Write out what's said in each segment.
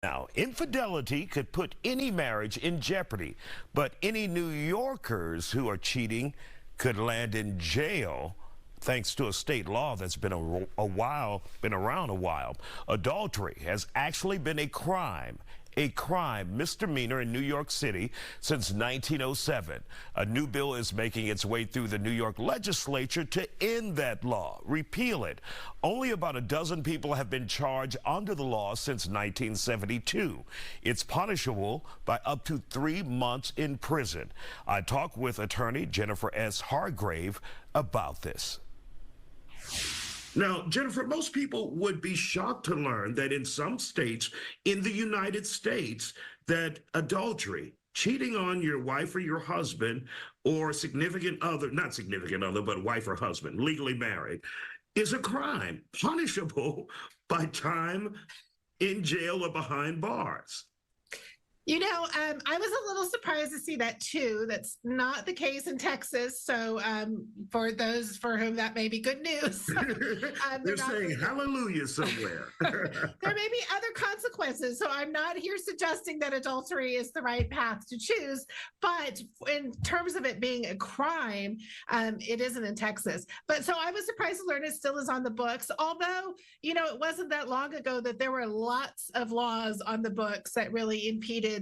Now, infidelity could put any marriage in jeopardy, but any New Yorkers who are cheating could land in jail thanks to a state law that's been around a while. Adultery has actually been a crime misdemeanor in New York City since 1907. A new bill is making its way through the New York legislature to end that law, repeal it. Only about a dozen people have been charged under the law since 1972. It's punishable by up to 3 months in prison. I talked with attorney Jennifer S. Hargrave about this. Now, Jennifer, most people would be shocked to learn that in some states in the United States that adultery, cheating on your wife or your husband or significant other, not significant other, but wife or husband, legally married, is a crime punishable by time in jail or behind bars. I was a little surprised to see that too. That's not the case in Texas. So for those for whom that may be good news. They're saying hallelujah somewhere. There may be other consequences. So I'm not here suggesting that adultery is the right path to choose. But in terms of it being a crime, it isn't in Texas. But so I was surprised to learn it still is on the books. Although, it wasn't that long ago that there were lots of laws on the books that really impeded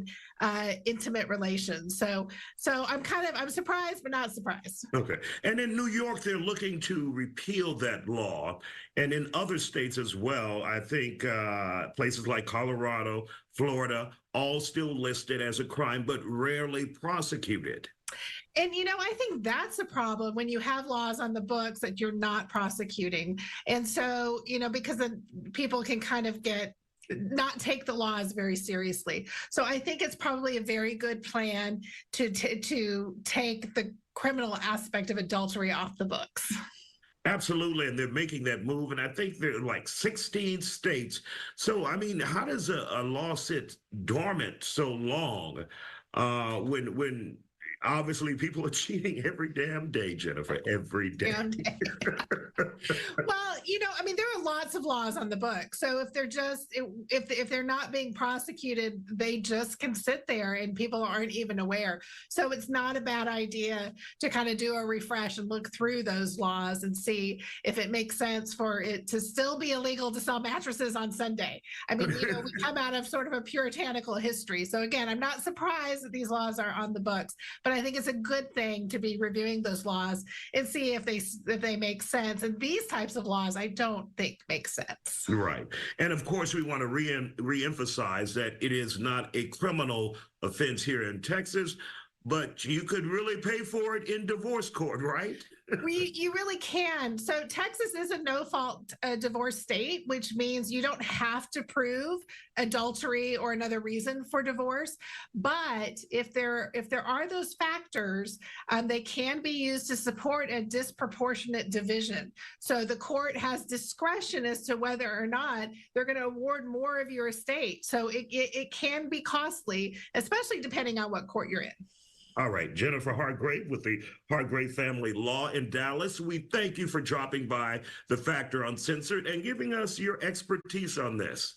intimate relations. So I'm surprised, but not surprised. Okay. And in New York, they're looking to repeal that law. And in other states as well, I think places like Colorado, Florida, all still listed as a crime, but rarely prosecuted. And, I think that's a problem when you have laws on the books that you're not prosecuting. And so, because then people can kind of not take the laws very seriously. So I think it's probably a very good plan to take the criminal aspect of adultery off the books. Absolutely, and they're making that move, and I think there are like 16 states. So, I mean, how does a law sit dormant so long when obviously people are cheating every damn day, Jennifer, every day. Well, there are lots of laws on the book. So if if they're not being prosecuted, they just can sit there and people aren't even aware. So it's not a bad idea to kind of do a refresh and look through those laws and see if it makes sense for it to still be illegal to sell mattresses on Sunday. I mean, we come out of sort of a puritanical history. So again, I'm not surprised that these laws are on the books, but I think it's a good thing to be reviewing those laws and see if they make sense. And these types of laws, I don't think make sense. Right. And of course, we want to reemphasize that it is not a criminal offense here in Texas, but you could really pay for it in divorce court, right? You really can. So Texas is a no-fault divorce state, which means you don't have to prove adultery or another reason for divorce. But if there are those factors, they can be used to support a disproportionate division. So the court has discretion as to whether or not they're going to award more of your estate. So it can be costly, especially depending on what court you're in. All right, Jennifer Hargrave with the Hargrave Family Law in Dallas. We thank you for dropping by the Factor Uncensored and giving us your expertise on this.